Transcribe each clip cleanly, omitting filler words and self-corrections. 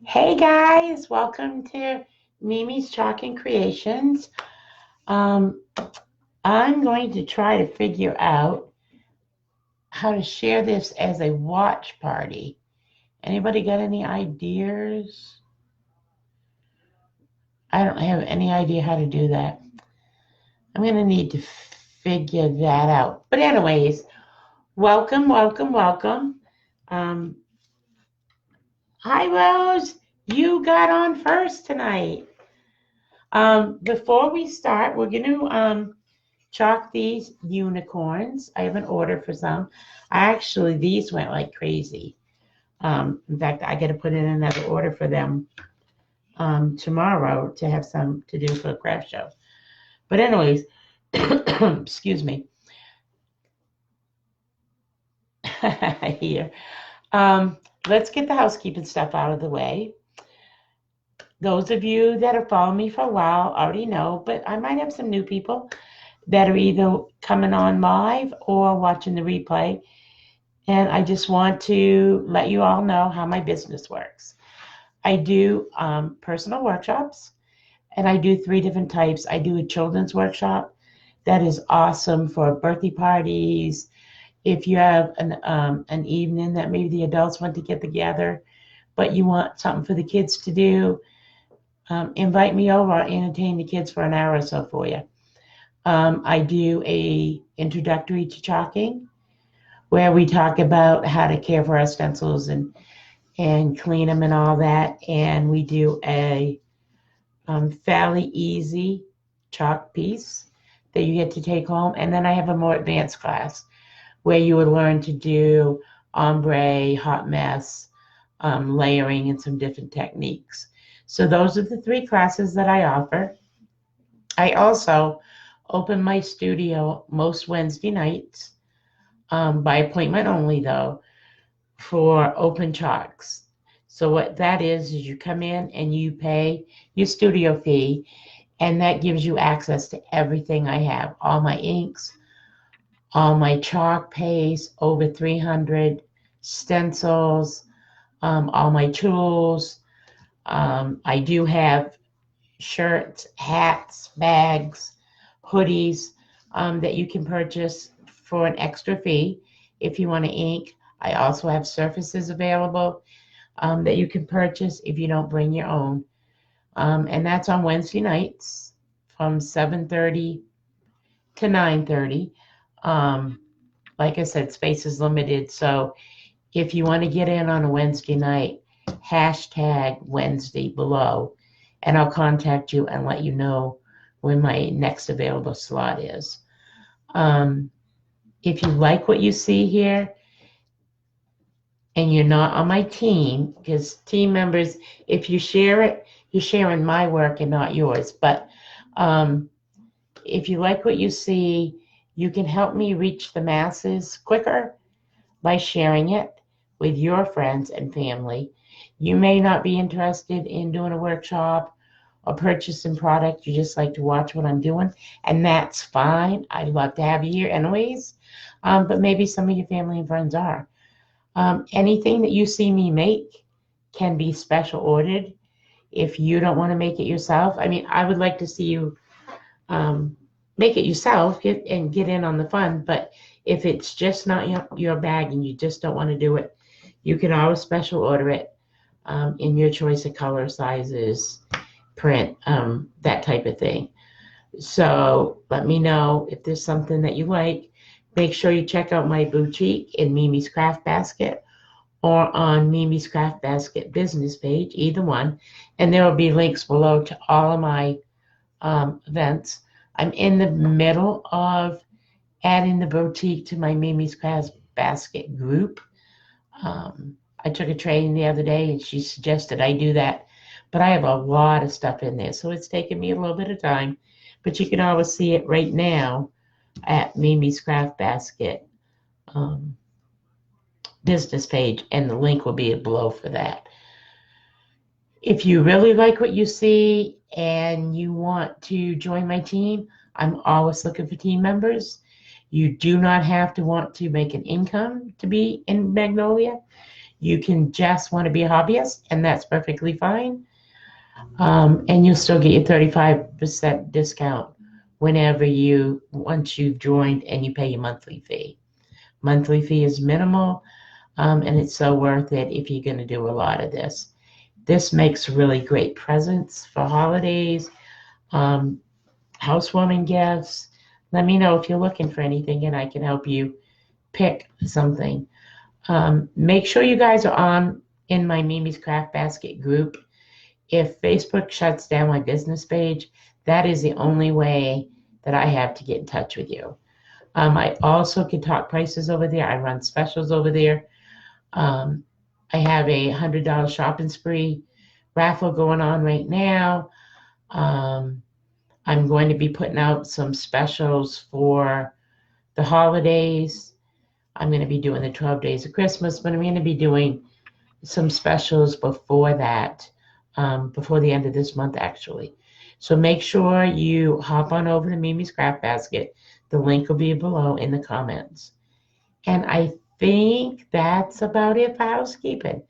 Hey guys, welcome to Mimi's Chalk Creations. Um, I'm going to try to figure out how to share this as a watch party. Anybody got any ideas? I don't have any idea how to do that. I'm going to need to figure that out. But anyways, welcome, welcome, welcome. Um, Hi Rose, you got on first tonight. Before we start, we're going to chalk these unicorns. I have an order for some. These went like crazy. In fact, I got to put in another order for them tomorrow to have some to do for a craft show. But anyways, excuse me. Here. Let's get the housekeeping stuff out of the way. Those of you that have followed me for a while already know, but I might have some new people that are either coming on live or watching the replay. And I just want to let you all know how my business works. I do personal workshops, and I do three different types. I do a children's workshop that is awesome for birthday parties. If you have an evening that maybe the adults want to get together, but you want something for the kids to do, invite me over. I'll entertain the kids for an hour or so for you. I do a introductory to chalking, where we talk about how to care for our stencils and clean them and all that. And we do a fairly easy chalk piece that you get to take home. And then I have a more advanced class where you would learn to do ombre, hot mess, layering, and some different techniques. So those are the three classes that I offer. I also open my studio most Wednesday nights, by appointment only though, for open chalks. So what that is you come in and you pay your studio fee, and that gives you access to everything I have, all my inks, all my chalk paste, over 300 stencils, all my tools. I do have shirts, hats, bags, hoodies, that you can purchase for an extra fee if you want to ink. I also have surfaces available that you can purchase if you don't bring your own. And that's on Wednesday nights from 7:30 to 9:30. Um, like I said, space is limited. So if you want to get in on a Wednesday night, hashtag Wednesday below, and I'll contact you and let you know when my next available slot is. Um, if you like what you see here and you're not on my team, because team members, if you share it, you're sharing my work and not yours. But um, if you like what you see, you can help me reach the masses quicker by sharing it with your friends and family. You may not be interested in doing a workshop or purchasing product. You just like to watch what I'm doing, and that's fine. I'd love to have you here anyways. But maybe some of your family and friends are. Anything that you see me make can be special ordered. If you don't want to make it yourself, I mean, I would like to see you um, make it yourself and get in on the fun. But if it's just not your bag and you just don't want to do it, you can always special order it in your choice of color, sizes, print, that type of thing. So let me know if there's something that you like. Make sure you check out my boutique in Mimi's Craft Basket or on Mimi's Craft Basket business page, either one. And there will be links below to all of my events. I'm in the middle of adding the boutique to my Mimi's Craft Basket group. I took a training the other day and she suggested I do that, but I have a lot of stuff in there, so it's taken me a little bit of time. But you can always see it right now at Mimi's Craft Basket um, business page, and the link will be below for that. If you really like what you see and you want to join my team, I'm always looking for team members. You do not have to want to make an income to be in Magnolia. You can just want to be a hobbyist, and that's perfectly fine. And you'll still get your 35% discount once you've joined and you pay your monthly fee. Monthly fee is minimal, and it's so worth it if you're going to do a lot of this. This makes really great presents for holidays, housewarming gifts. Let me know if you're looking for anything and I can help you pick something. Make sure you guys are in my Mimi's Craft Basket group. If Facebook shuts down my business page, that is the only way that I have to get in touch with you. I also can talk prices over there. I run specials over there. I have a $100 shopping spree raffle going on right now. I'm going to be putting out some specials for the holidays. I'm going to be doing the 12 days of Christmas, but I'm going to be doing some specials before that, before the end of this month, actually. So make sure you hop on over to Mimi's Craft Basket. The link will be below in the comments. And I think that's about it for housekeeping.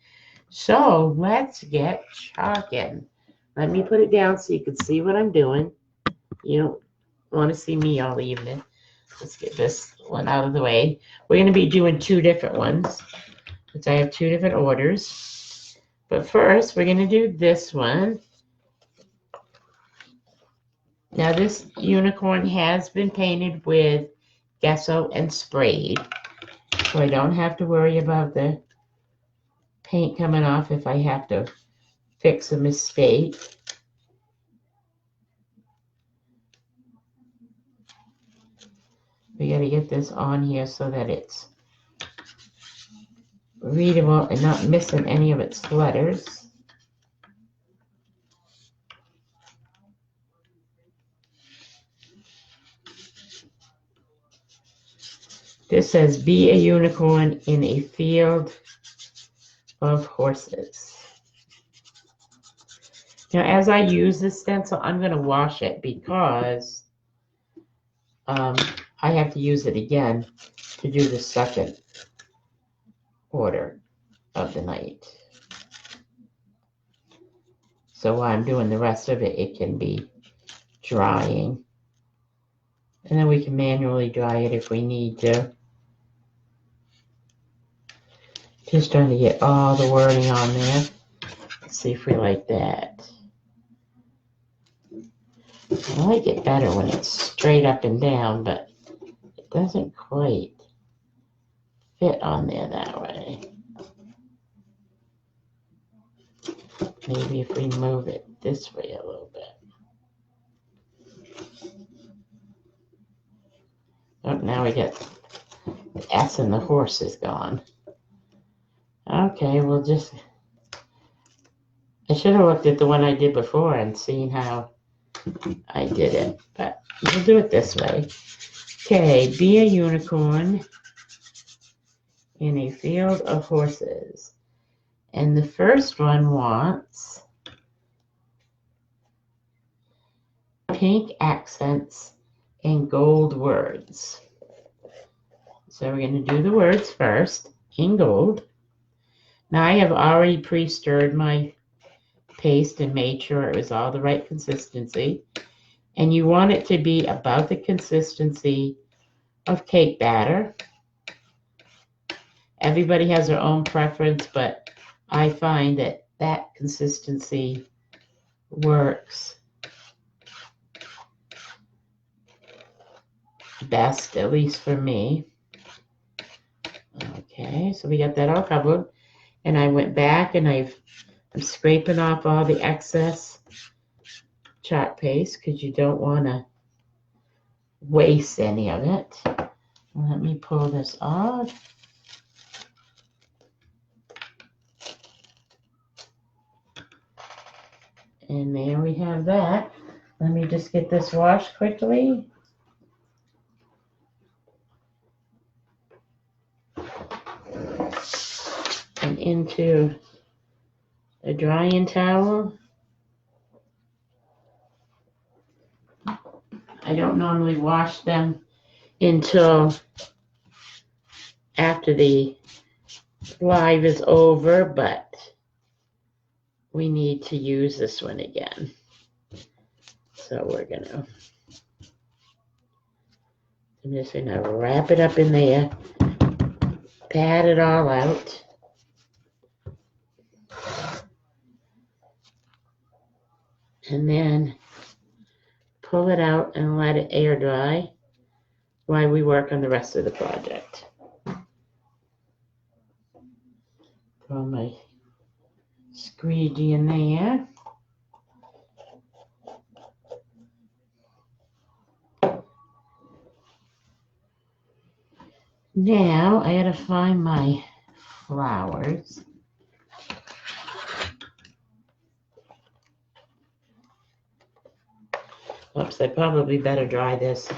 So let's get chalking. Let me put it down so you can see what I'm doing. You don't want to see me all evening. Let's get this one out of the way. We're going to be doing two different ones, because I have two different orders. But first, we're going to do this one. Now, this unicorn has been painted with gesso and sprayed, so I don't have to worry about the paint coming off if I have to fix a mistake. We got to get this on here so that it's readable and not missing any of its letters. This says, be a unicorn in a field of horses. Now, as I use this stencil, I'm going to wash it because I have to use it again to do the second order of the night. So while I'm doing the rest of it, it can be drying. And then we can manually dry it if we need to. Just trying to get all the wording on there. Let's see if we like that. I like it better when it's straight up and down, but it doesn't quite fit on there that way. Maybe if we move it this way a little bit. Oh, now we get the S and the horse is gone. Okay, we'll just... I should have looked at the one I did before and seen how I did it, but we'll do it this way. Okay, be a unicorn in a field of horses. And the first one wants pink accents and gold words. So we're going to do the words first in gold. Now I have already pre-stirred my paste and made sure it was all the right consistency. And you want it to be about the consistency of cake batter. Everybody has their own preference, but I find that that consistency works best, at least for me. Okay, so we got that all covered. And I went back and I'm scraping off all the excess chalk paste because you don't want to waste any of it. Let me pull this off. And there we have that. Let me just get this washed quickly. And into a drying towel. I don't normally wash them until after the live is over, but we need to use this one again. So I'm just gonna wrap it up in there, pat it all out. And then pull it out and let it air dry while we work on the rest of the project. Throw my squeegee in there. Now I gotta find my flowers. Oops, I probably better dry this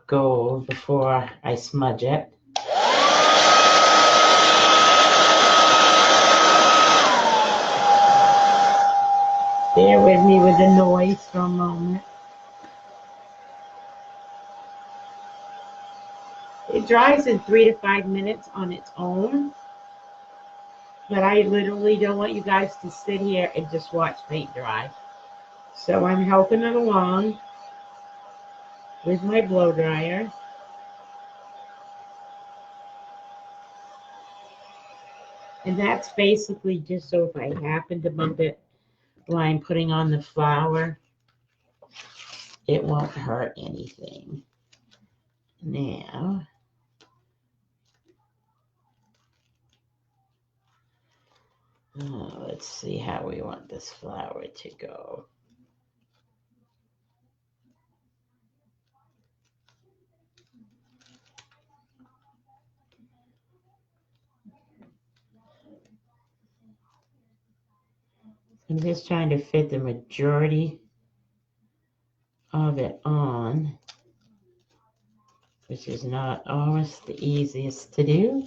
gold before I smudge it. Bear with me with the noise for a moment. It dries in 3 to 5 minutes on its own, but I literally don't want you guys to sit here and just watch paint dry. So I'm helping it along with my blow dryer. And that's basically just so if I happen to bump it while I'm putting on the flour, it won't hurt anything. Now, let's see how we want this flour to go. I'm just trying to fit the majority of it on, which is not always the easiest to do.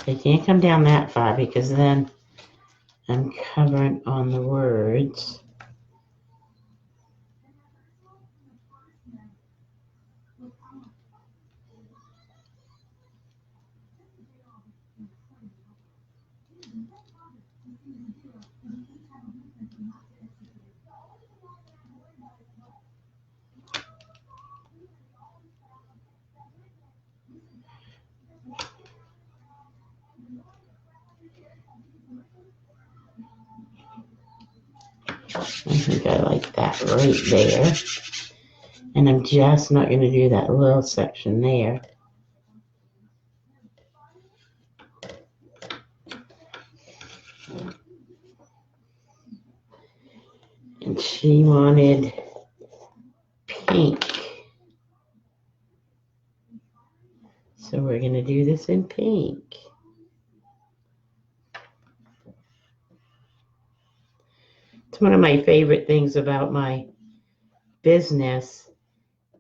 I can't come down that far because then I'm covering on the words. I think I like that right there. And I'm just not going to do that little section there. And she wanted pink. So we're going to do this in pink. It's one of my favorite things about my business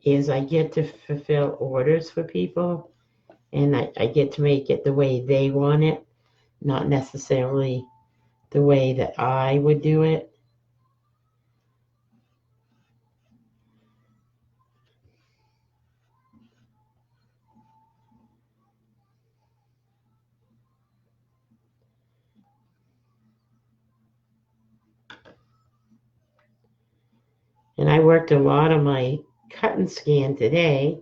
is I get to fulfill orders for people, and I get to make it the way they want it, not necessarily the way that I would do it. And I worked a lot on my cut and scan today,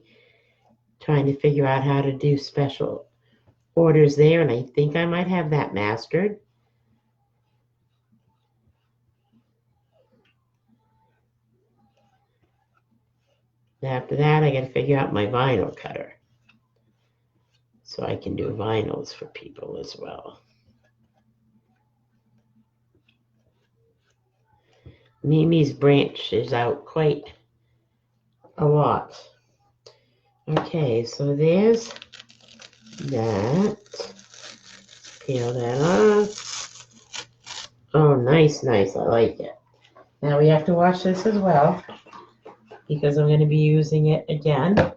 trying to figure out how to do special orders there, and I think I might have that mastered. After that, I got to figure out my vinyl cutter so I can do vinyls for people as well. Mimi's branches out quite a lot. Okay, so there's that. Peel that off. Oh, nice, nice. I like it. Now we have to wash this as well. because I'm going to be using it again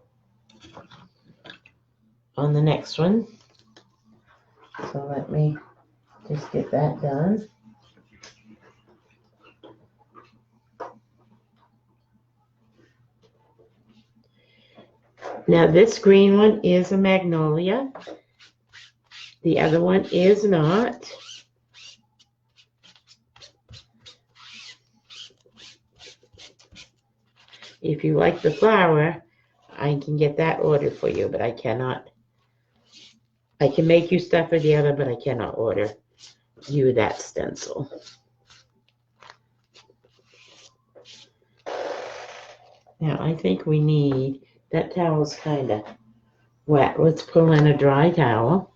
on the next one. So let me just get that done. Now this green one is a magnolia. The other one is not. If you like the flower, I can get that ordered for you, but I cannot. I can make you stuff for the other, but I cannot order you that stencil. Now I think we need, that towel's kind of wet. Let's pull in a dry towel.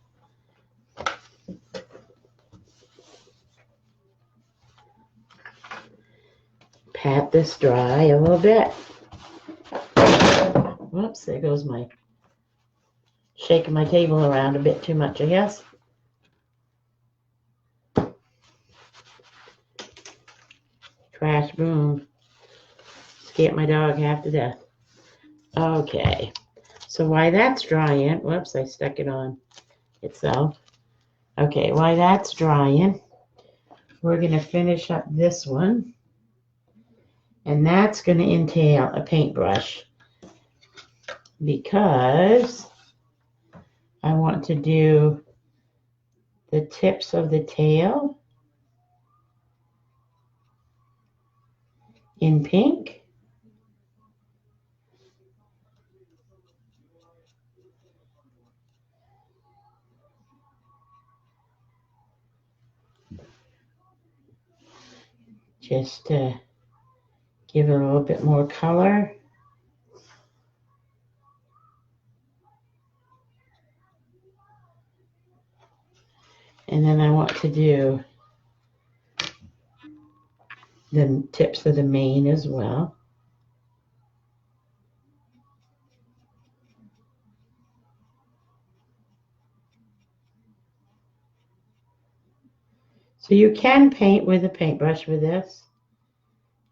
Pat this dry a little bit. Whoops, there goes my, shaking my table around a bit too much, I guess. Trash boom. Scared my dog half to death. Okay, so while that's drying, whoops, I stuck it on itself. Okay, while that's drying, we're going to finish up this one. And that's going to entail a paintbrush because I want to do the tips of the tail in pink. Just to give it a little bit more color. And then I want to do the tips of the mane as well. So you can paint with a paintbrush with this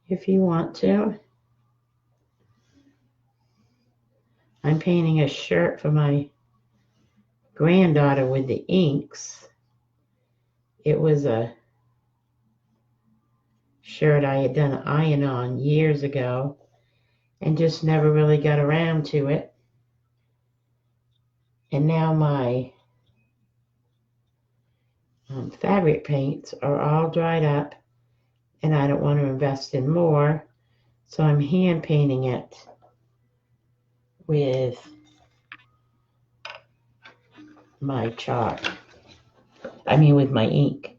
if you want to. I'm painting a shirt for my granddaughter with the inks. It was a shirt I had done an iron on years ago and just never really got around to it. And now my fabric paints are all dried up and I don't want to invest in more. So I'm hand painting it with my chalk. I mean with my ink.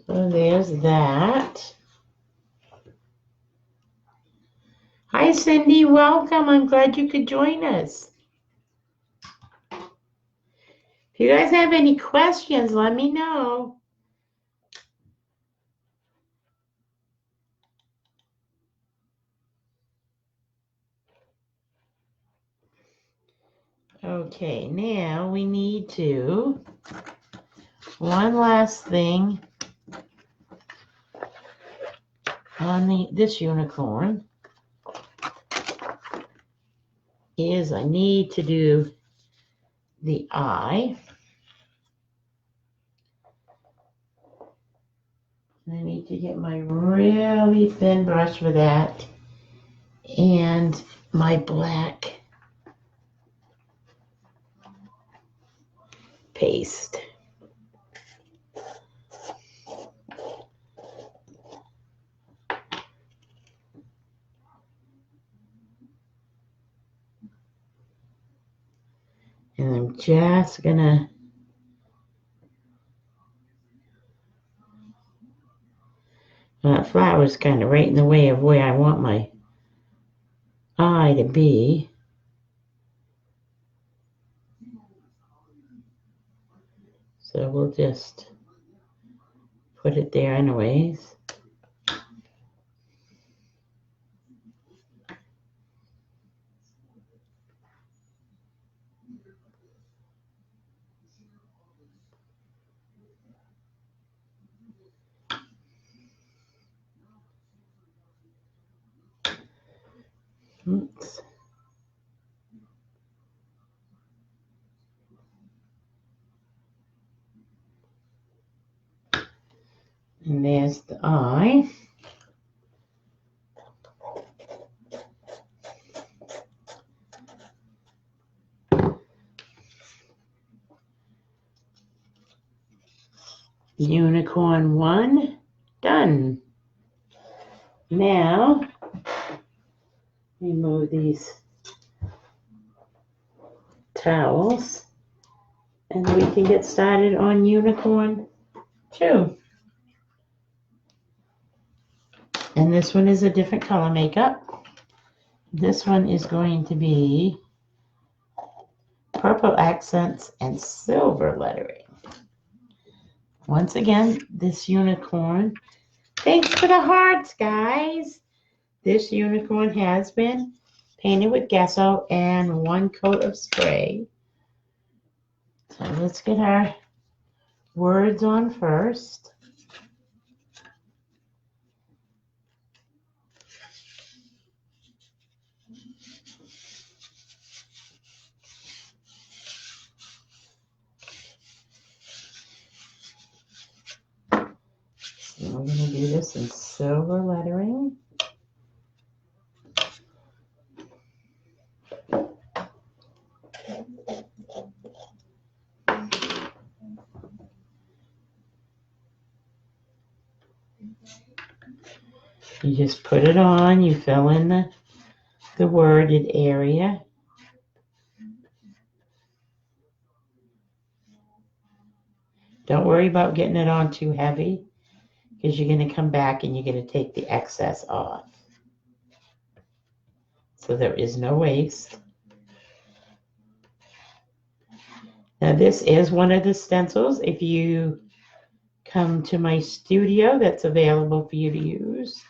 So there's that. Hi Cindy, welcome. I'm glad you could join us. If you guys have any questions, let me know. Okay, now we need to, one last thing on this unicorn is I need to do the eye. I need to get my really thin brush for that and my black paste. And I'm just gonna that flower's kind of right in the way of where I want my eye to be. So we'll just put it there anyways. Oops. And there's the eye. Unicorn 1, done. Now, remove these towels and we can get started on Unicorn 2. And this one is a different color makeup. This one is going to be purple accents and silver lettering. Once again, this unicorn, thanks for the hearts, guys. This unicorn has been painted with gesso and 1 coat of spray. So let's get our words on first. So we're going to do this in silver lettering. You just put it on, you fill in the worded area. Don't worry about getting it on too heavy because you're going to come back and you're going to take the excess off. So there is no waste. Now this is one of the stencils. If you come to my studio, that's available for you to use.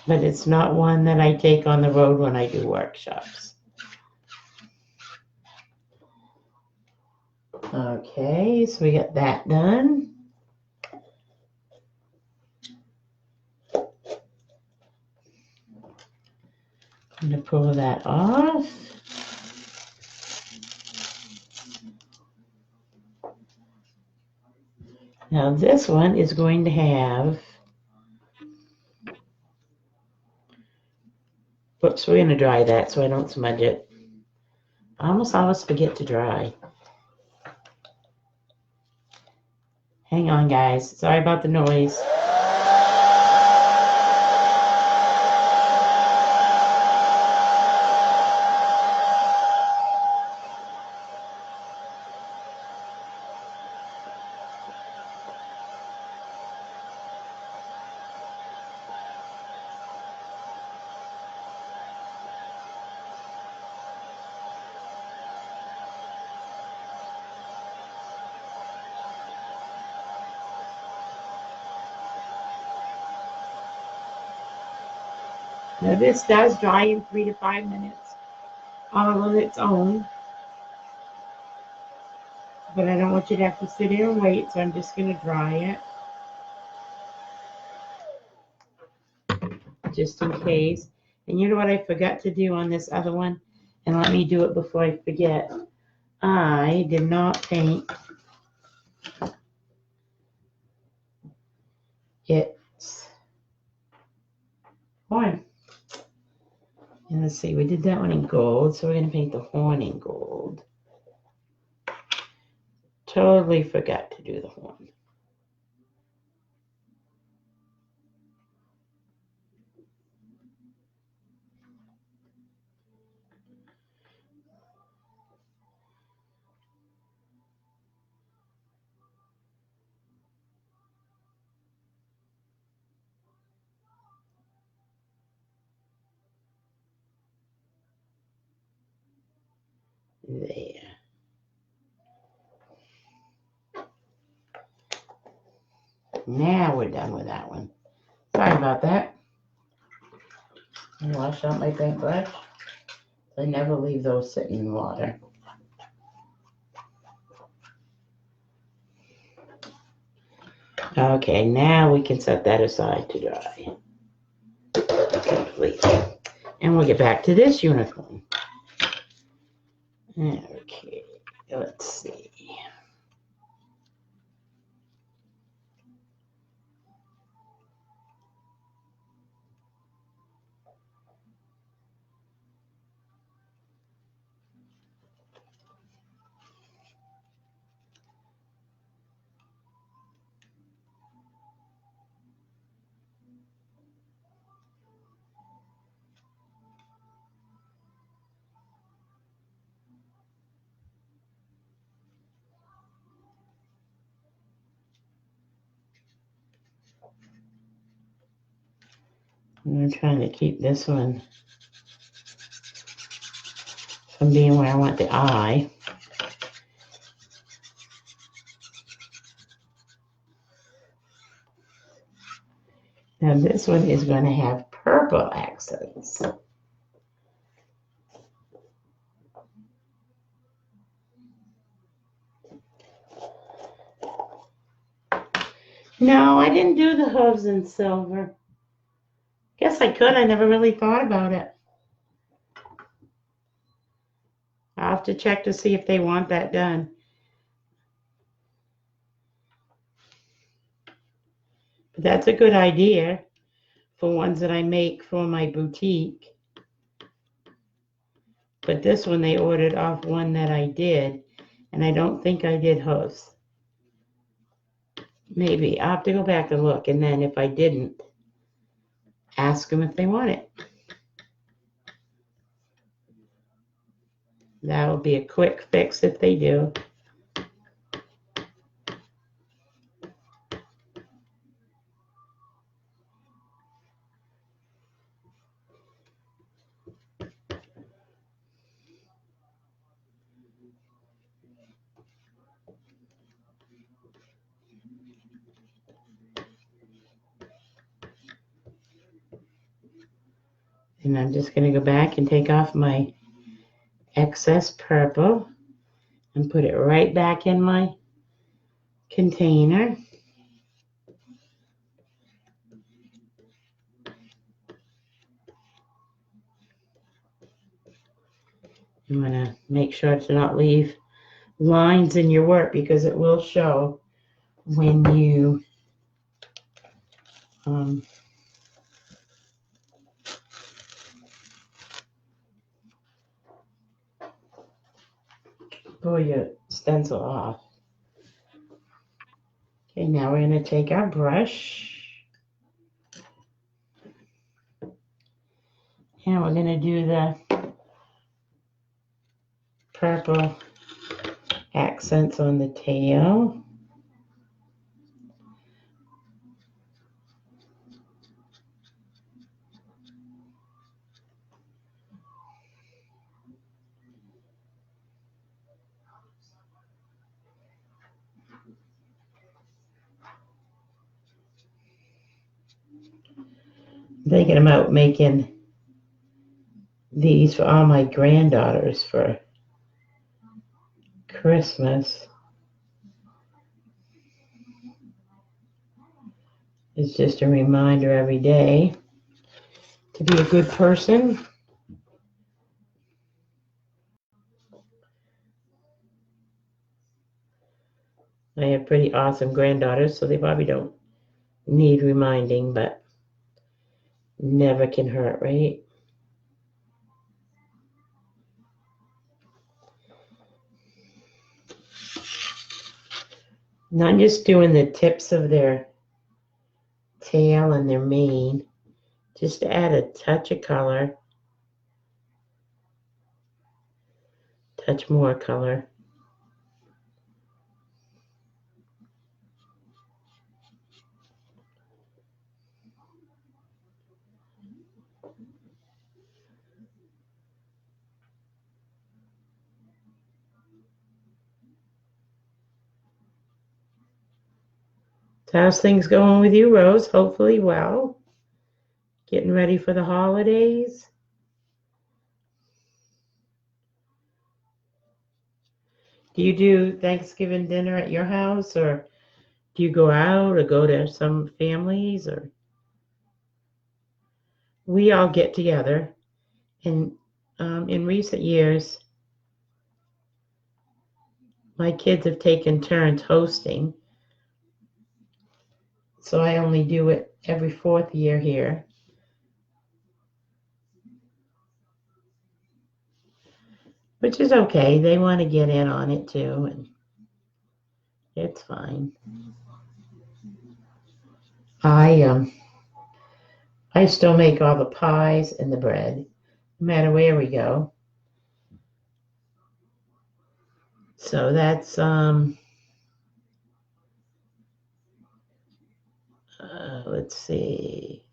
But it's not one that I take on the road when I do workshops. Okay, so we got that done. I'm going to pull that off. Now this one is going to have, whoops, we're going to dry that so I don't smudge it. I almost always forget to dry. Hang on, guys. Sorry about the noise. Now this does dry in 3 to 5 minutes all on its own. But I don't want you to have to sit here and wait, so I'm just going to dry it. Just in case. And you know what I forgot to do on this other one? And let me do it before I forget. I did not paint its horn. And let's see, we did that one in gold, so we're going to paint the horn in gold. Totally forgot to do the horn. There. Now we're done with that one. Sorry about that. I washed out my paintbrush. I never leave those sitting in water. Okay, now we can set that aside to dry completely. And we'll get back to this unicorn. Okay, let's see. I'm trying to keep this one from being where I want the eye. Now this one is going to have purple accents. No, I didn't do the hooves in silver. Guess I could. I never really thought about it. I'll have to check to see if they want that done. But that's a good idea for ones that I make for my boutique. But this one they ordered off one that I did, and I don't think I did hooves. Maybe. I'll have to go back and look, and then if I didn't, ask them if they want it. That'll be a quick fix if they do. And I'm just going to go back and take off my excess purple and put it right back in my container. You want to make sure to not leave lines in your work because it will show when you pull your stencil off. Okay, now we're going to take our brush and we're going to do the purple accents on the tail. Thinking about making these for all my granddaughters for Christmas. It's just a reminder every day to be a good person. I have pretty awesome granddaughters, so they probably don't need reminding, but never can hurt, right? Now I'm just doing the tips of their tail and their mane, just to add a touch of color, touch more color. So how's things going with you, Rose? Hopefully well. Getting ready for the holidays. Do you do Thanksgiving dinner at your house, or Do you go out or go to some families, or we all get together? And in recent years, my kids have taken turns hosting, so I only do it every fourth year here. Which is okay. They want to get in on it too, and it's fine. I still make all the pies and the bread, no matter where we go. So that's let's see.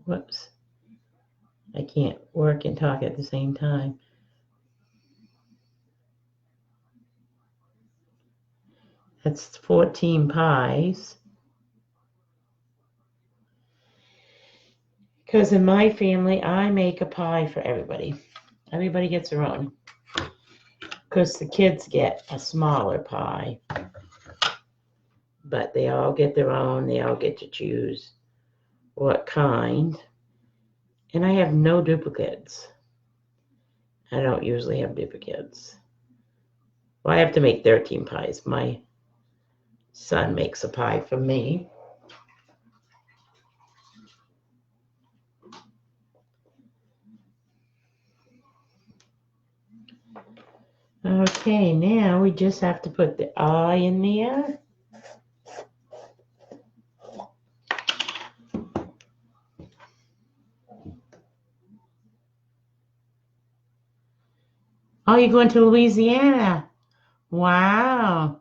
Whoops. I can't work and talk at the same time. That's 14 pies. Because in my family, I make a pie for everybody. Everybody gets their own. Because the kids get a smaller pie. But they all get their own. They all get to choose what kind. And I have no duplicates. I don't usually have duplicates. Well, I have to make 13 pies. My son makes a pie for me. Okay, now we just have to put the eye in there. Oh, you're going to Louisiana. Wow.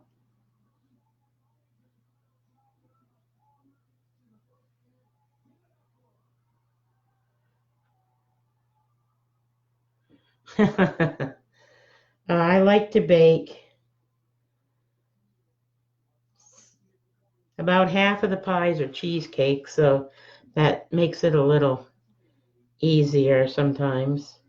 I like to bake. About half of the pies are cheesecake, so that makes it a little easier sometimes.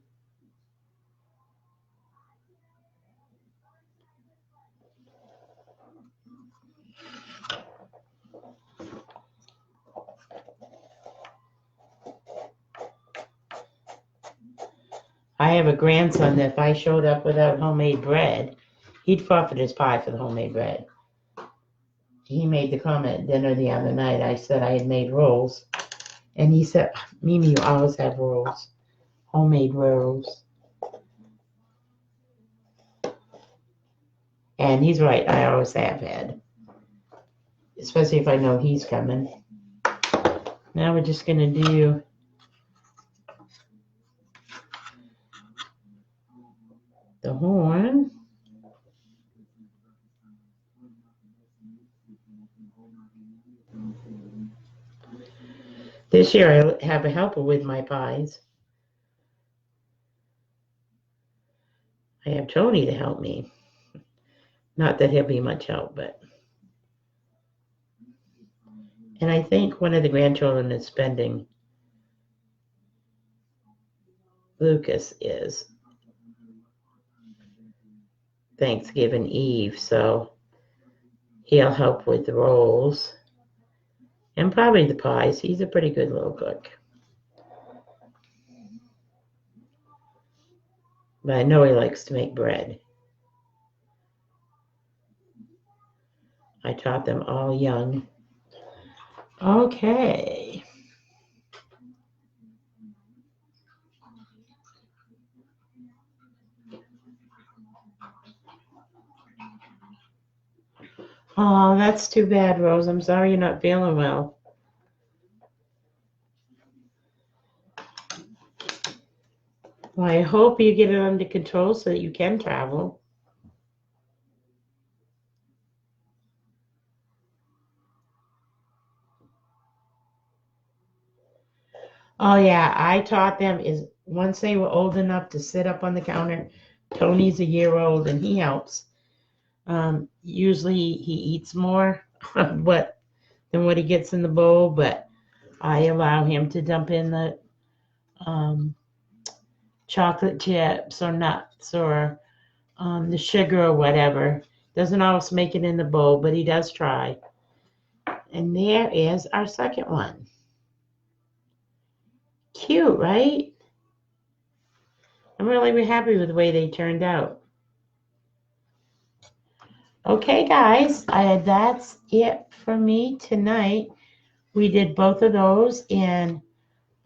I have a grandson that if I showed up without homemade bread, he'd forfeit his pie for the homemade bread. He made the comment at dinner the other night. I said I had made rolls. And he said, Mimi, you always have rolls, homemade rolls. And he's right, I always have had, especially if I know he's coming. Now we're just going to do the horn. This year I have a helper with my pies. I have Tony to help me. Not that he'll be much help, but. And I think one of the grandchildren is spending, Lucas is, Thanksgiving Eve, so he'll help with the rolls and probably the pies. He's a pretty good little cook. But I know he likes to make bread. I taught them all young. Okay. Oh, that's too bad, Rose. I'm sorry you're not feeling well. Well, I hope you get it under control so that you can travel. Oh, yeah, I taught them is once they were old enough to sit up on the counter. Tony's a year old and he helps. Usually he eats more than what he gets in the bowl, but I allow him to dump in the chocolate chips or nuts or the sugar or whatever Doesn't always make it in the bowl, but he does try. And there is our second one. Cute, right? I'm really happy with the way they turned out. Okay, guys, that's it for me tonight. We did both of those in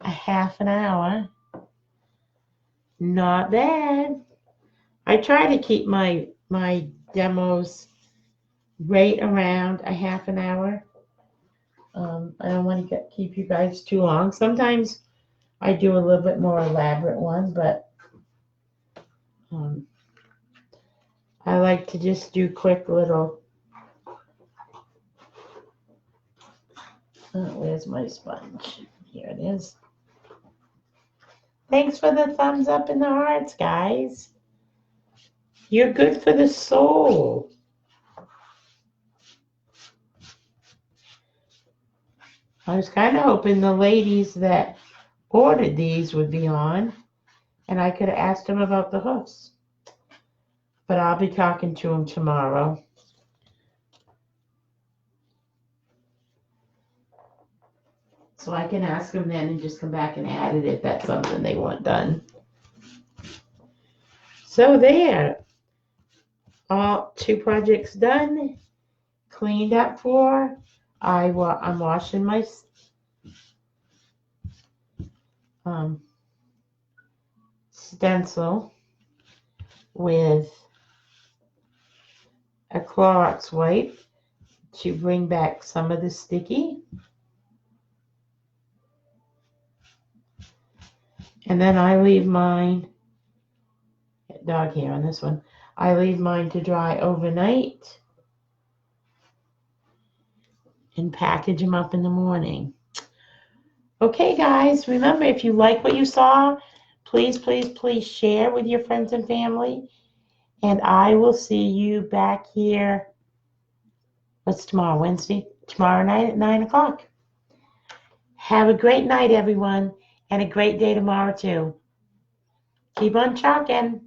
a half an hour. Not bad. I try to keep my demos right around a half an hour. I don't want to keep you guys too long. Sometimes I do a little bit more elaborate ones, but I like to just do quick little. Where's my sponge? Here it is. Thanks for the thumbs up and the hearts, guys. You're good for the soul. I was kind of hoping the ladies that ordered these would be on, and I could have asked them about the hoofs. But I'll be talking to them tomorrow. So I can ask them then and just come back and add it if that's something they want done. So there. All 2 projects done. Cleaned up for. I'm washing my stencil with a Clorox wipe to bring back some of the sticky. And then I leave mine, dog hair on this one, I leave mine to dry overnight and package them up in the morning. Okay, guys, remember, if you like what you saw, please, please, please share with your friends and family. And I will see you back here. What's tomorrow? Wednesday? Tomorrow night at 9 o'clock. Have a great night, everyone, and a great day tomorrow, too. Keep on chalking.